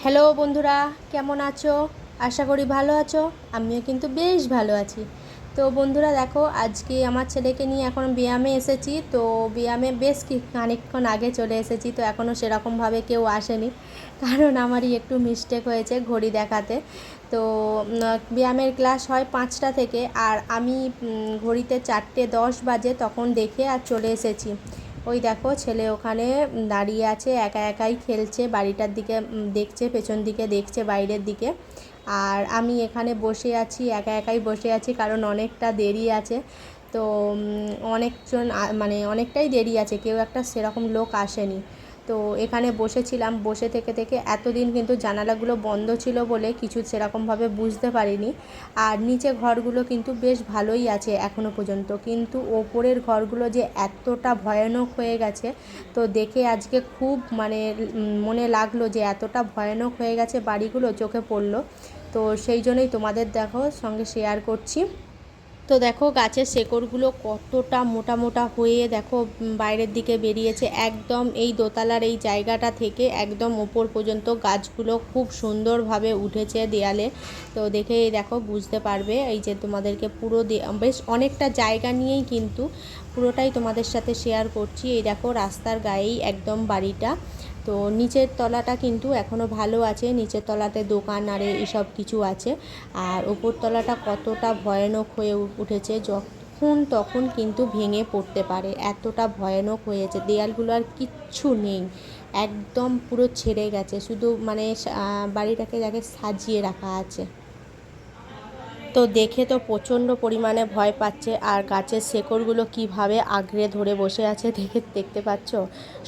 Hello বন্ধুরা, কেমন আছো? আশা করি ভালো আছো। আমিও কিন্তু বেশ ভালো আছি। তো বন্ধুরা দেখো, আজকে আমার ছেলেকে নিয়ে এখন ব্যায়ামে এসেছি। তো ব্যায়ামে বেশ খানিকক্ষণ আগে চলে এসেছি, তো এখনও সেরকমভাবে কেউ আসেনি, কারণ আমারই একটু মিস্টেক হয়েছে ঘড়ি দেখাতে। তো ব্যায়ামের ক্লাস হয় 5টা থেকে, আর আমি ঘড়িতে 4:10 বাজে তখন দেখে আর চলে এসেছি। ওই দেখো ছেলে ওখানে দাঁড়িয়ে আছে, একা একাই খেলছে, বাড়িটার দিকে দেখছে, পেছন দিকে দেখছে, বাইরের দিকে। আর আমি এখানে বসে আছি, একা একাই বসে আছি, কারণ অনেকটা দেরি আছে। তো অনেকজন মানে অনেকটাই দেরি আছে, কেউ একটা সেরকম লোক আসেনি। তো এখানে বসেছিলাম, বসে থেকে থেকে এতদিন কিন্তু জানালাগুলো বন্ধ ছিল বলে কিছু সেরকমভাবে বুঝতে পারিনি। আর নিচে ঘরগুলো কিন্তু বেশ ভালোই আছে এখনও পর্যন্ত, কিন্তু ওপরের ঘরগুলো যে এতটা ভয়ানক হয়ে গেছে, তো দেখে আজকে খুব মানে মনে লাগলো যে এতটা ভয়ানক হয়ে গেছে বাড়িগুলো, চোখে পড়লো। তো সেই জন্যই তোমাদের দেখো সঙ্গে শেয়ার করছি। তো দেখো গাছের শেকড়গুলো কতটা মোটা মোটা হয়ে দেখো বাইরের দিকে বেরিয়েছে, একদম এই দোতলার এই জায়গাটা থেকে একদম ওপর পর্যন্ত গাছগুলো খুব সুন্দরভাবে উঠেছে দেয়ালে। তো দেখেই দেখো বুঝতে পারবে, এই যে তোমাদেরকে পুরো বেশ অনেকটা জায়গা নিয়েই কিন্তু পুরোটাই তোমাদের সাথে শেয়ার করছি। এই দেখো রাস্তার গায়েই একদম বাড়িটা। তো নিচের তলাটা কিন্তু এখনও ভালো আছে, নিচের তলাতে দোকান আর এসব কিছু আছে। আর ওপর তলাটা কতটা ভয়ানক হয়ে উঠেছে, যখন তখন কিন্তু ভেঙে পড়তে পারে, এতটা ভয়ানক হয়েছে। দেয়ালগুলো আর কিচ্ছু নেই, একদম পুরো ছেড়ে গেছে, শুধু মানে বাড়িটাকে যাকে সাজিয়ে রাখা আছে। তো দেখে তো প্রচণ্ড পরিমাণে ভয় পাচ্ছে, আর গাছের শেকড়গুলো কিভাবে আঁকড়ে ধরে বসে আছে দেখতে পাচ্ছ।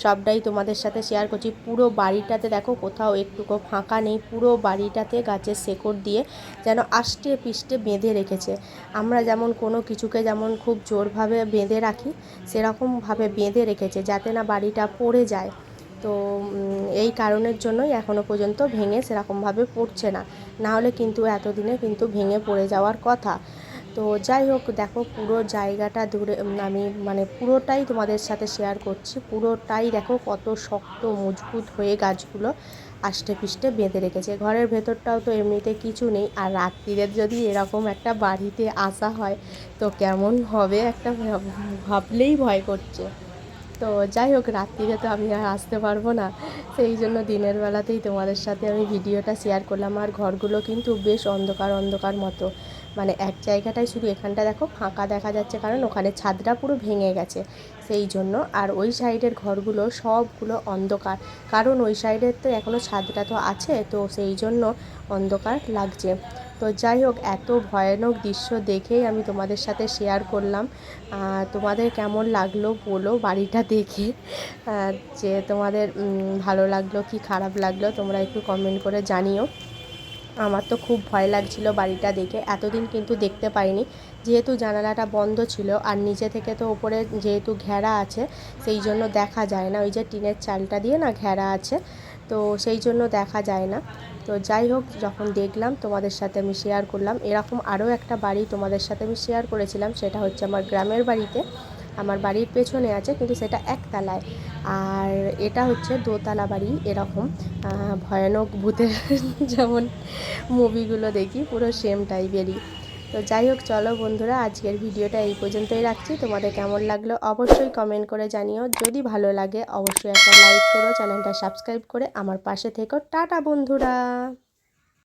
সবটাই তোমাদের সাথে শেয়ার করছি। পুরো বাড়িটাতে দেখো কোথাও একটুকু ফাঁকা নেই, পুরো বাড়িটাতে গাছের শেকড় দিয়ে যেন আষ্টে পিষ্টে বেঁধে রেখেছে। আমরা যেমন কোনো কিছুকে যেমন খুব জোরভাবে বেঁধে রাখি, সেরকমভাবে বেঁধে রেখেছে যাতে না বাড়িটা পড়ে যায়। তো এই কারণের জন্যই এখনও পর্যন্ত ভেঙে সেরকমভাবে পড়ছে না, নাহলে কিন্তু এতদিনে কিন্তু ভেঙে পড়ে যাওয়ার কথা। তো যাই হোক, দেখো পুরো জায়গাটা দূরে আমি মানে পুরোটাই তোমাদের সাথে শেয়ার করছি। পুরোটাই দেখো কত শক্ত মজবুত হয়ে গাছগুলো আষ্টে পিষ্টে বেঁধে রেখেছে। ঘরের ভেতরটাও তো এমনিতে কিছু নেই, আর রাত্রিরে যদি এরকম একটা বাড়িতে আসা হয় তো কেমন হবে একটা ভাবলেই ভয় করছে। তো যাই হোক, রাত্রিরে তো আমি আর আসতে পারবো না, সেই জন্য দিনের বেলাতেই তোমাদের সাথে আমি ভিডিওটা শেয়ার করলাম। আর ঘরগুলো কিন্তু বেশ অন্ধকার অন্ধকার মতো, মানে এক জায়গাটায় শুধু এখানটা দেখো ফাঁকা দেখা যাচ্ছে, কারণ ওখানে ছাদটা পুরো ভেঙে গেছে সেই জন্য। আর ওই সাইডের ঘরগুলো সবগুলো অন্ধকার, কারণ ওই সাইডের তো এখনও ছাদটা তো আছে, তো সেই জন্য অন্ধকার লাগছে। তো যাই হোক, এত ভয়ানক দৃশ্য দেখেই আমি তোমাদের সাথে শেয়ার করলাম। তোমাদের কেমন লাগলো বলো বাড়িটা দেখে, যে তোমাদের ভালো লাগলো কি খারাপ লাগলো তোমরা একটু কমেন্ট করে জানিও। আমার তো খুব ভয় লাগছিল বাড়িটা দেখে, এতদিন কিন্তু দেখতে পাইনি, যেহেতু জানালাটা বন্ধ ছিল, আর নিচে থেকে তো ওপরে যেহেতু ঘেরা আছে সেই জন্য দেখা যায় না, ওই যে টিনের চালটা দিয়ে না ঘেরা আছে, তো সেই জন্য দেখা যায় না। তো যাই হোক, যখন দেখলাম তোমাদের সাথে আমি শেয়ার করলাম। এরকম আরও একটা বাড়ি তোমাদের সাথে আমি শেয়ার করেছিলাম, সেটা হচ্ছে আমার গ্রামের বাড়িতে, আমার বাড়ির পেছনে আছে, কিন্তু সেটা একতলায়। আর এটা হচ্ছে দোতলা বাড়ি, এরকম ভয়ানক ভূতের যেমন মুভিগুলো দেখি পুরো সেম টাইপেরই। তো যাই হোক, চলো বন্ধুরা, আজকের ভিডিওটা এই পর্যন্তই রাখছি। তোমাদের কেমন লাগলো অবশ্যই কমেন্ট করে জানিও, যদি ভালো লাগে অবশ্যই একটা লাইক করো, চ্যানেলটা সাবস্ক্রাইব করে আমার পাশে থেকো। টাটা বন্ধুরা।